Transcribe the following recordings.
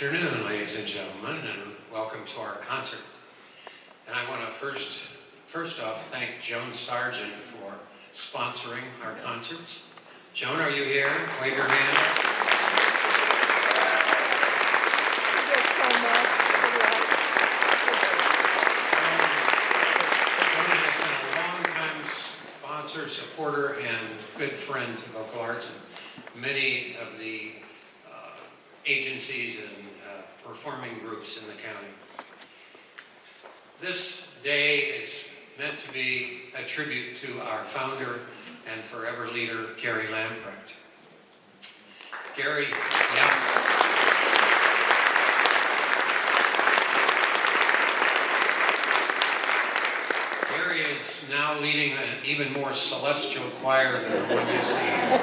afternoon, ladies and gentlemen, and welcome to our concert. And I want to first off thank Joan Sargent for sponsoring our concerts. Joan, are you here? Wave your hand. Joan has been a long-time sponsor, supporter, and good friend to Vocal Arts and many of the agencies and performing groups in the county. This day is meant to be a tribute to our founder and forever leader, Gary Lamprecht. Gary, Gary is now leading an even more celestial choir than the one you see here.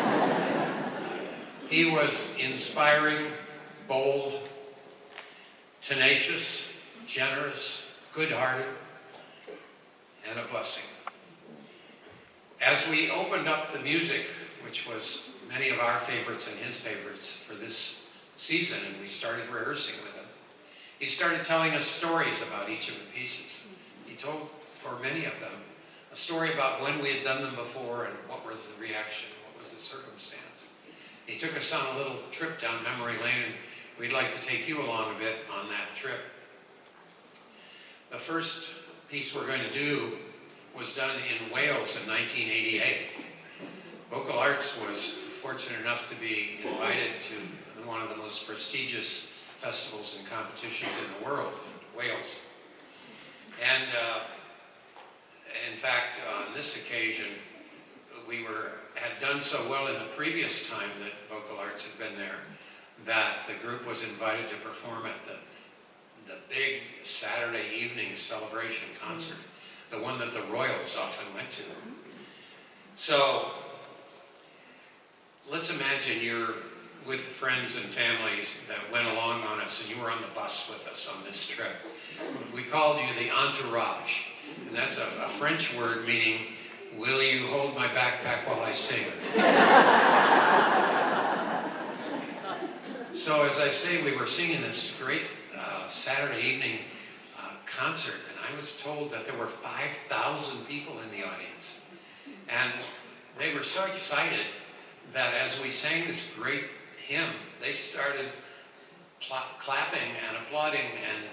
He was inspiring, bold, tenacious, generous, good-hearted, and a blessing. As we opened up the music, which was many of our favorites and his favorites for this season, and we started rehearsing with him, he started telling us stories about each of the pieces. He told, for many of them, a story about when we had done them before and what was the reaction, what was the circumstance. He took us on a little trip down memory lane, and we'd like to take you along a bit on that trip. The first piece we're going to do was done in Wales in 1988. Vocal Arts was fortunate enough to be invited to one of the most prestigious festivals and competitions in the world, Wales. And in fact, on this occasion, we had done so well in the previous time that Vocal Arts had been there that the group was invited to perform at the big Saturday evening celebration concert, the one that the royals often went to. So let's imagine you're with friends and families that went along on us, and you were on the bus with us on this trip. We called you the entourage, and that's a French word meaning, will you hold my backpack while I sing? So as I say, we were singing this great Saturday evening concert, and I was told that there were 5,000 people in the audience. And they were so excited that as we sang this great hymn, they started clapping and applauding and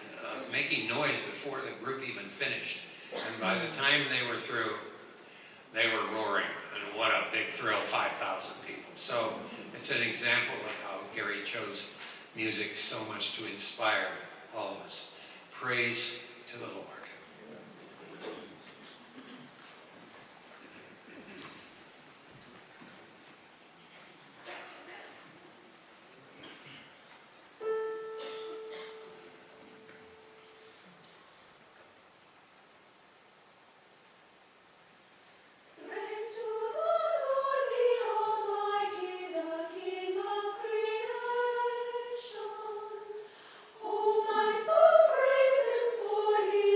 making noise before the group even finished. And by the time they were through, they were roaring. And what a big thrill, 5,000 people. So it's an example of how Gary chose music so much to inspire all of us. Praise to the Lord. Oh, my soul, praise him, for he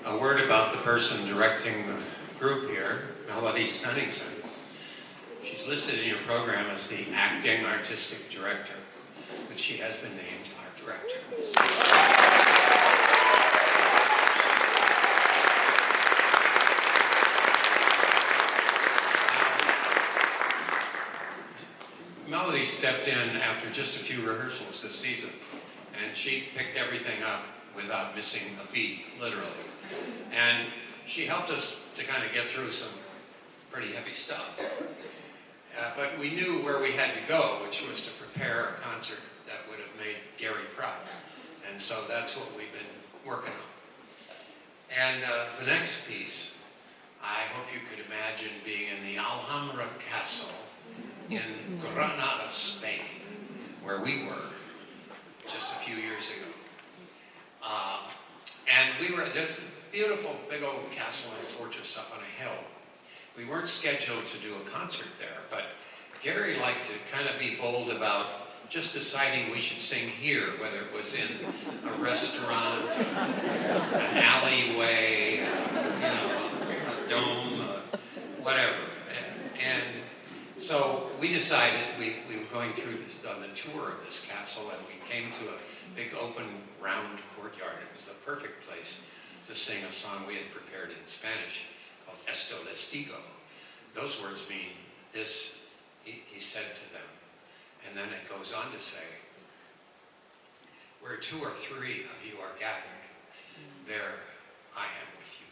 a word about the person directing the group here, Melody Spenningson. She's listed in your program as the acting artistic director, but she has been named our director. Melody stepped in after just a few rehearsals this season, and she picked everything up without missing a beat, literally. And she helped us to kind of get through some pretty heavy stuff. But we knew where we had to go, which was to prepare a concert that would have made Gary proud. And so that's what we've been working on. And the next piece, I hope you could imagine being in the Alhambra Castle in Granada, Spain, where we were just a few years ago. And we were at this beautiful big old castle and fortress up on a hill. We weren't scheduled to do a concert there, but Gary liked to kind of be bold about just deciding we should sing here, whether it was in a restaurant, an alleyway, a dome, whatever. And so we decided we were going through this, on the tour of this castle, and we came to a big open round courtyard. It was the perfect place to sing a song we had prepared in Spanish called Esto les digo. Those words mean this, he said to them. And then it goes on to say, where 2 or 3 of you are gathered, there I am with you.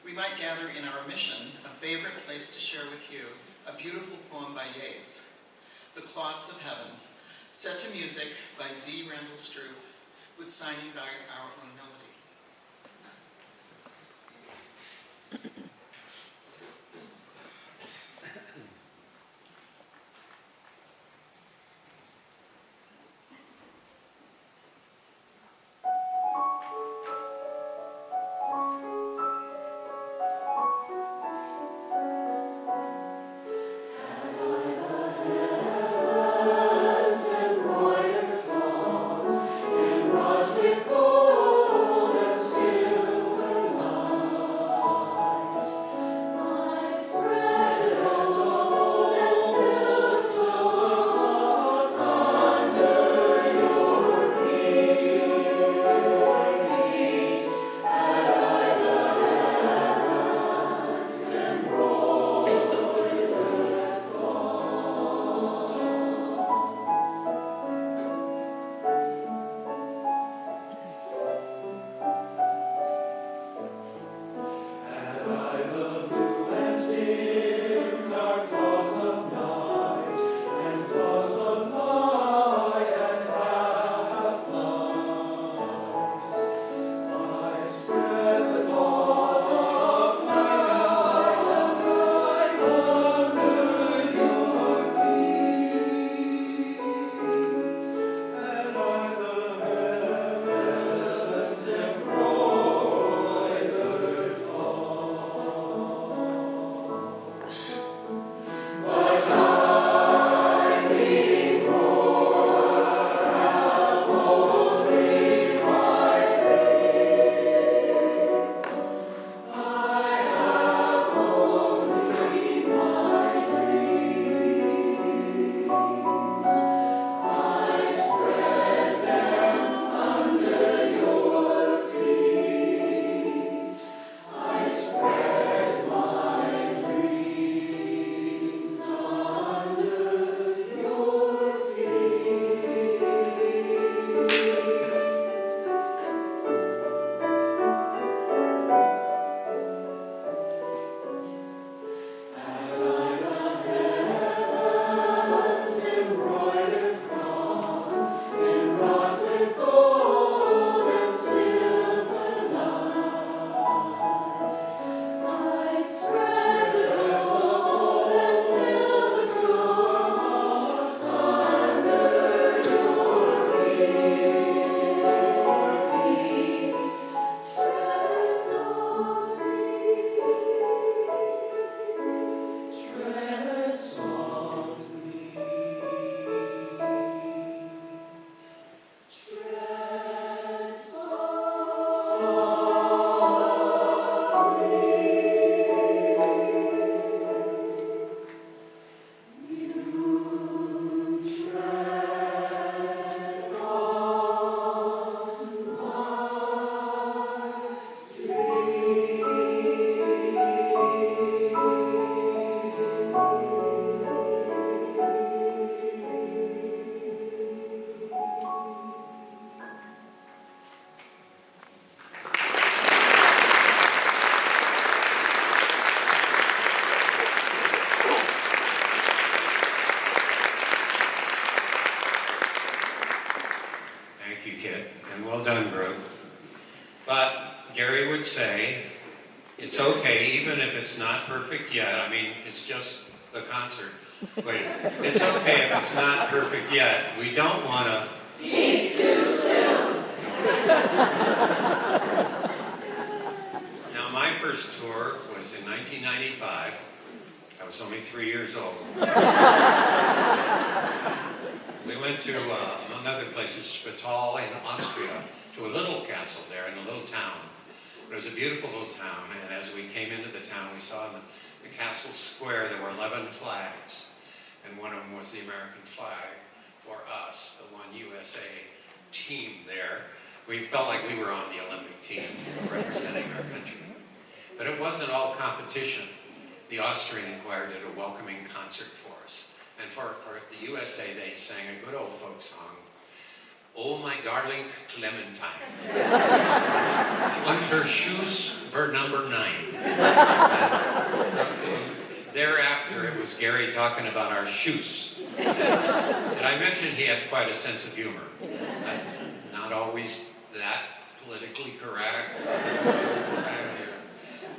we might gather in our mission, a favorite place to share with you, a beautiful poem by Yeats, The Cloths of Heaven, set to music by Z. Randall Stroop, with signing by our own melody. It's okay, even if it's not perfect yet. I mean, it's just the concert. Wait, it's okay if it's not perfect yet. We don't want to eat too soon. Now, my first tour was in 1995. I was only 3 years old. We went to, among other places, Spital in Austria, to a little castle there in a little town. It was a beautiful little town, and as we came into the town, we saw in the castle square there were 11 flags, and one of them was the American flag for us, the one USA team there. We felt like we were on the Olympic team representing our country. But it wasn't all competition. The Austrian choir did a welcoming concert for us. And for the USA, they sang a good old folk song Oh, my darling Clementine. Unter Schuss for number 9. Thereafter, it was Gary talking about our shoes. Did I mention he had quite a sense of humor? Not always that politically correct,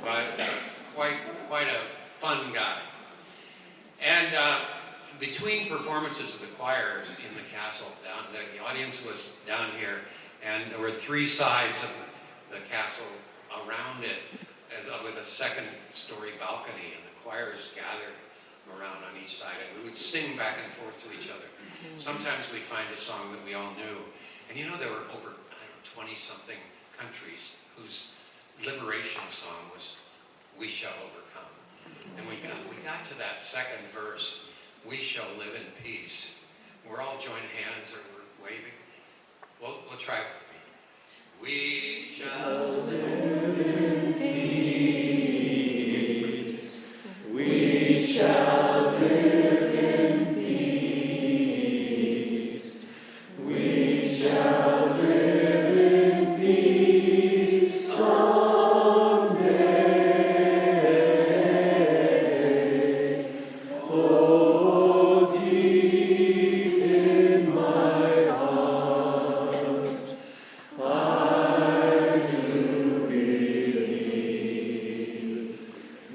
but quite a fun guy. And between performances of the choirs in the castle, the audience was down here, and there were 3 sides of the castle around it, with a second-story balcony, and the choirs gathered around on each side, and we would sing back and forth to each other. Sometimes we'd find a song that we all knew, and you know there were over 20-something countries whose liberation song was "We Shall Overcome," and we got to that second verse, "We shall live in peace." We're all joining hands or we're waving. We'll try it with me. We shall live in peace. We shall live in peace. We shall live in peace someday. Oh, deep in my heart, I do believe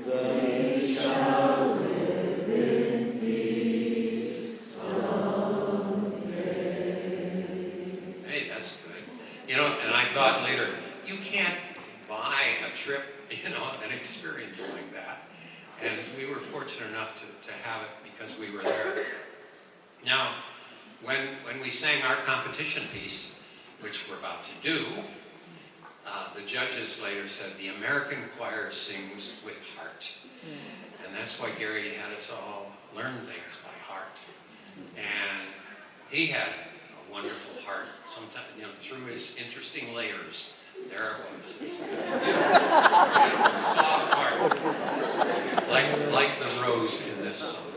that we shall live in peace someday. Hey, that's good. You know, and I thought later, you can't buy a trip, an experience like that. And we were fortunate enough to have it because we were there. Now, when we sang our competition piece, which we're about to do, the judges later said, the American choir sings with heart. And that's why Gary had us all learn things by heart. And he had a wonderful heart. Sometimes, through his interesting layers, there it was. Beautiful, soft heart. Like the rose in this song.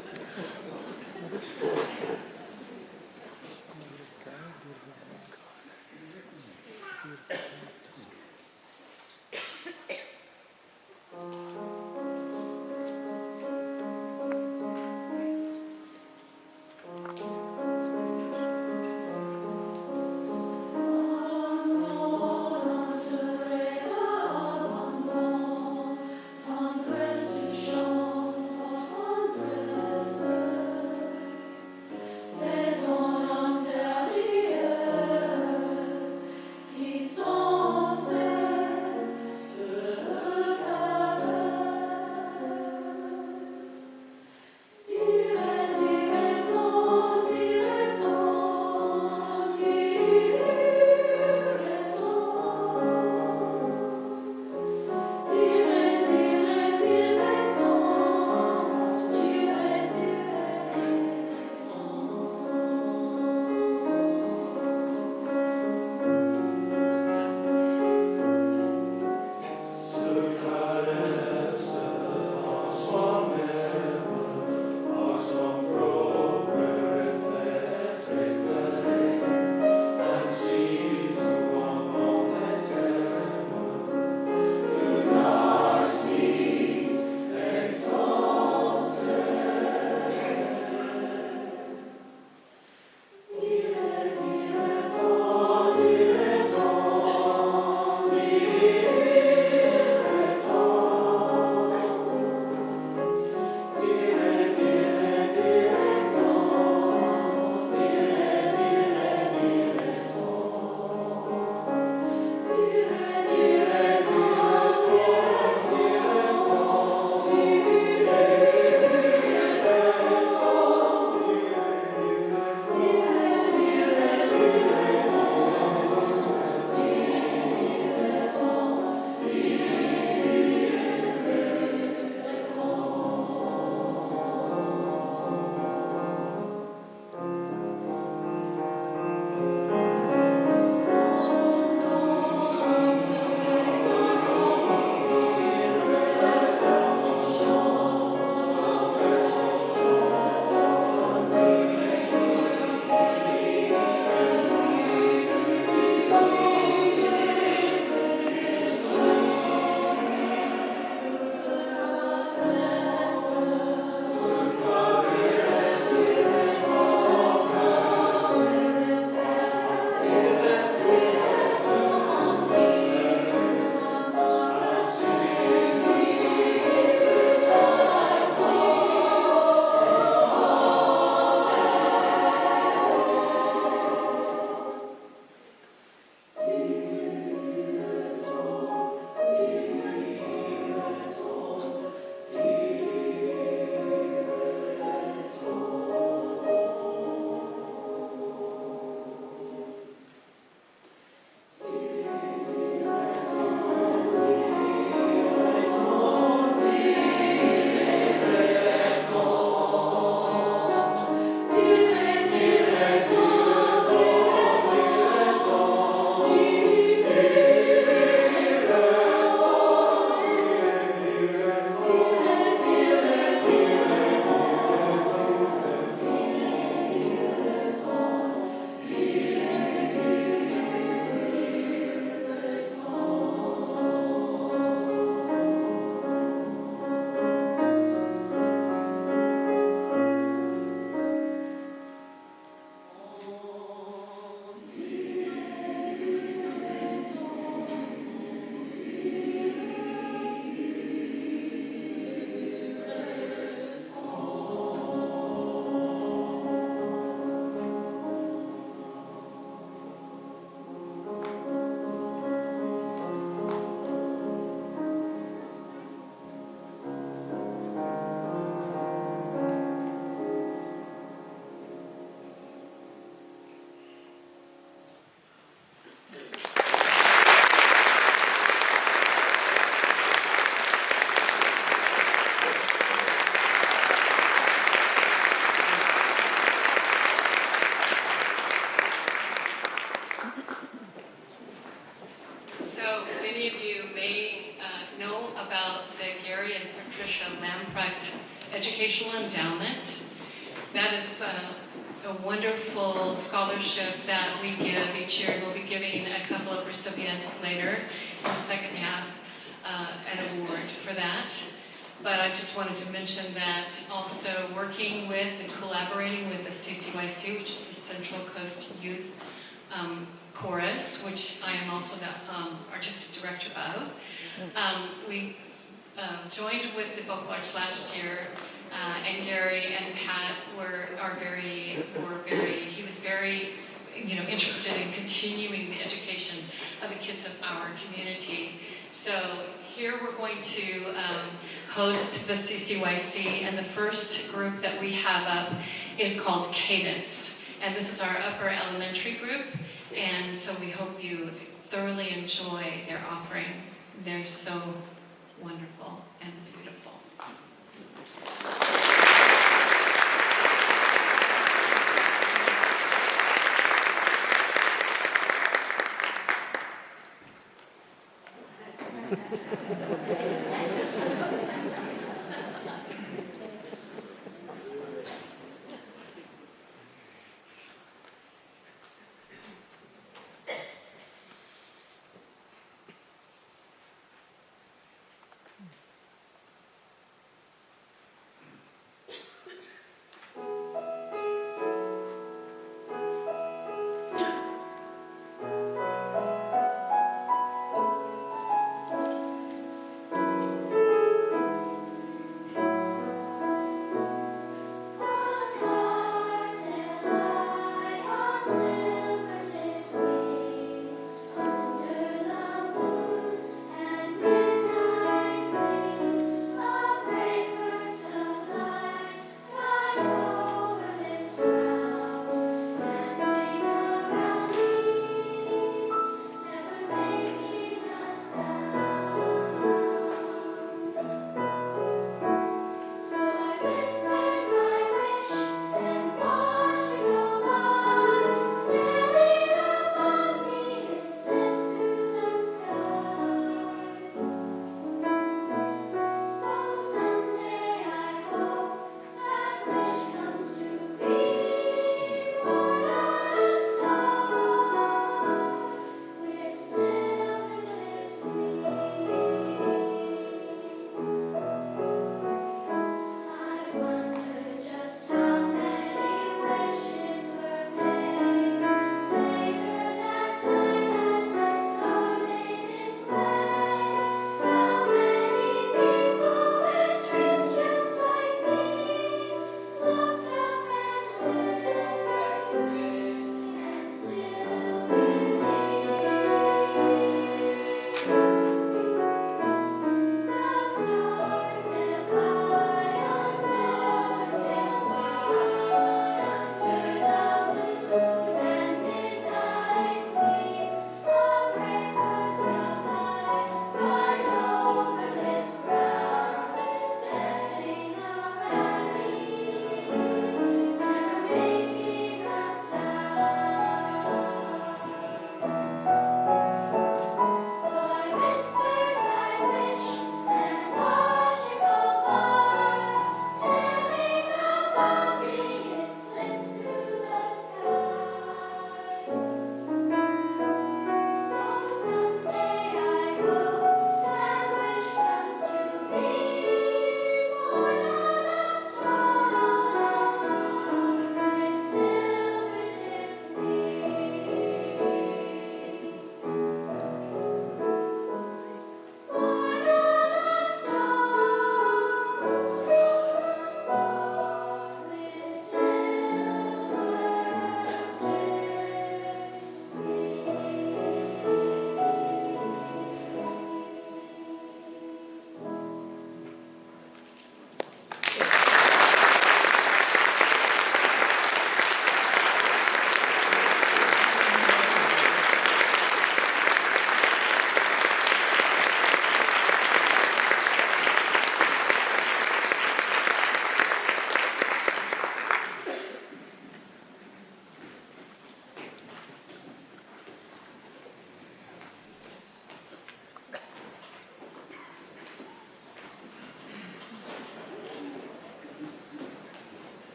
Gary and Patricia Lamprecht Educational Endowment. That is a wonderful scholarship that we give each year. We'll be giving a couple of recipients later in the second half an award for that. But I just wanted to mention that also working with and collaborating with the CCYC, which is the Central Coast Youth Chorus, which I am also the artistic director of. We joined with the vocal arts last year, and Gary and Pat he was very interested in continuing the education of the kids of our community. So here we're going to host the CCYC, and the first group that we have up is called Cadence. And this is our upper elementary group, and so we hope you thoroughly enjoy their offering. They're so wonderful and beautiful.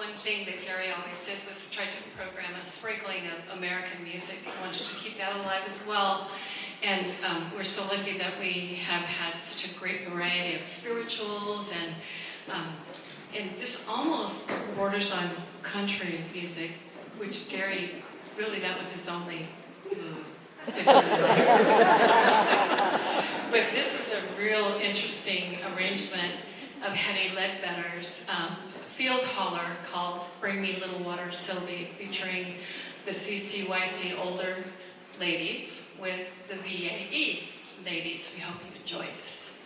one thing that Gary always did was try to program a sprinkling of American music. He wanted to keep that alive as well. And we're so lucky that we have had such a great variety of spirituals, and this almost borders on country music, which Gary, really that was his only, didn't really like country music. But this is a real interesting arrangement of Hetty Ledbetter's field holler called Bring Me Little Water Sylvie, featuring the CCYC older ladies with the VAE ladies. We hope you enjoy this.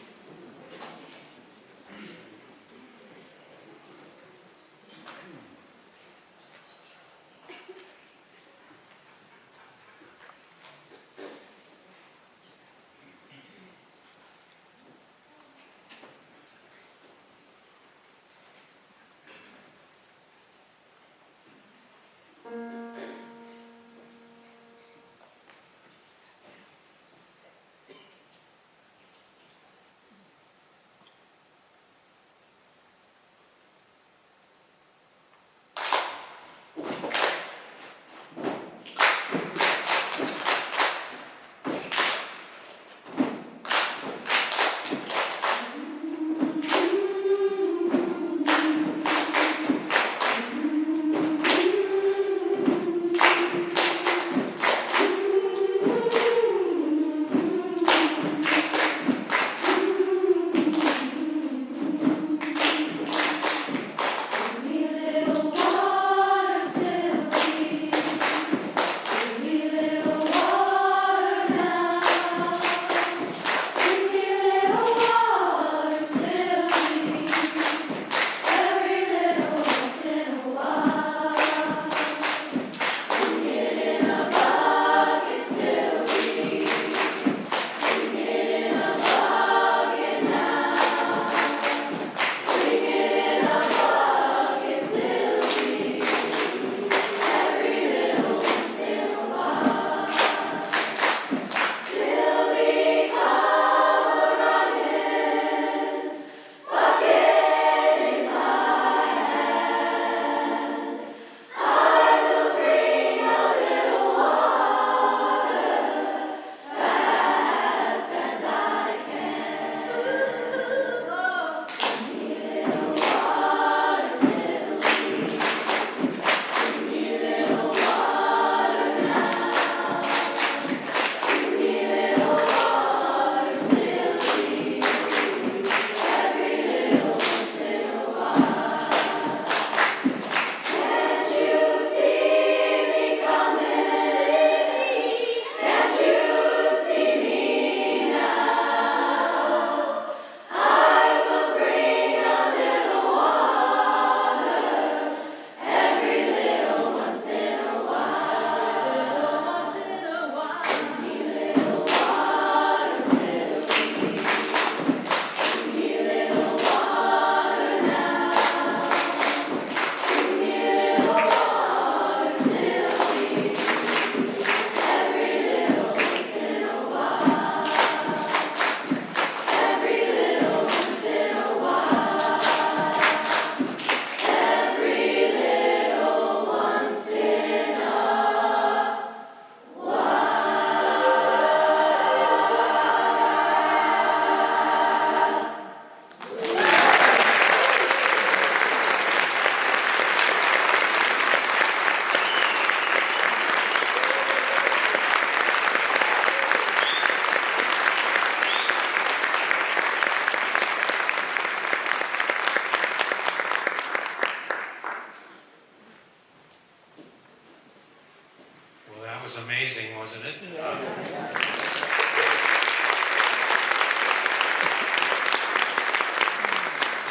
was amazing, wasn't it? Yeah.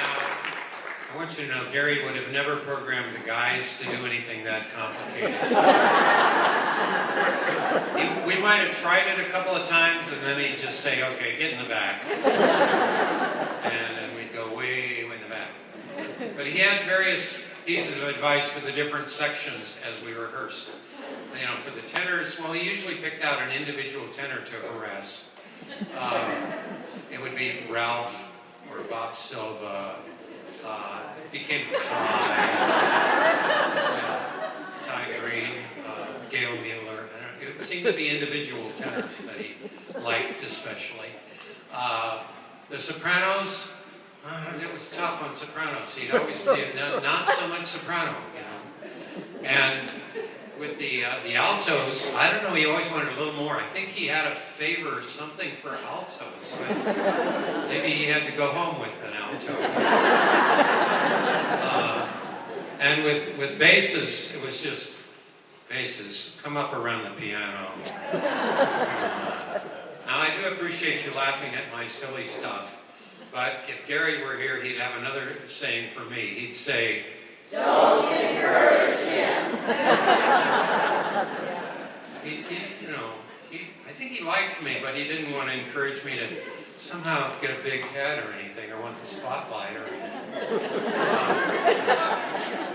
Now, I want you to know, Gary would have never programmed the guys to do anything that complicated. We might have tried it a couple of times, and then he'd just say, okay, get in the back. And then we'd go way in the back. But he had various pieces of advice for the different sections as we rehearsed. You know, for the tenors, well, he usually picked out an individual tenor to harass. It would be Ralph or Bob Silva. It became Ty. to be individual tenors that he liked especially. The sopranos, it was tough on sopranos. He'd always be not so much soprano, you know. And with the altos, I don't know, he always wanted a little more. I think he had a favor or something for altos, but maybe he had to go home with an alto. And with basses, it was just basses. Come up around the piano. Now, I do appreciate you laughing at my silly stuff, but if Gary were here, he'd have another saying for me. He'd say, "Don't encourage him." I think he liked me, but he didn't want to encourage me to somehow get a big head or anything, or want the spotlight or anything.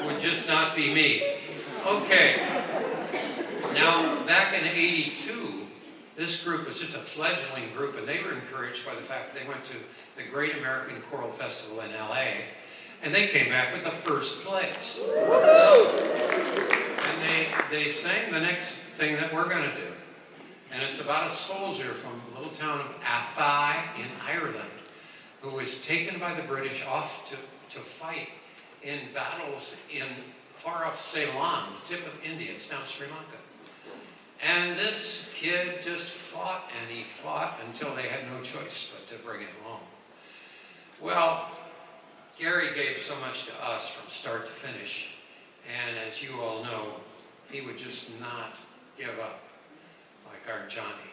Would just not be me. Okay. Now, back in '82, this group was just a fledgling group, and they were encouraged by the fact that they went to the Great American Choral Festival in LA, and they came back with the first place. And they sang the next thing that we're going to do. And it's about a soldier from the little town of Athy in Ireland who was taken by the British off to fight in battles in far off Ceylon, the tip of India. It's now Sri Lanka. And this kid just fought and he fought until they had no choice but to bring him home. Well, Gary gave so much to us from start to finish. And as you all know, he would just not give up like our Johnny.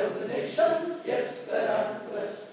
of the nations, yes, that I'm blessed.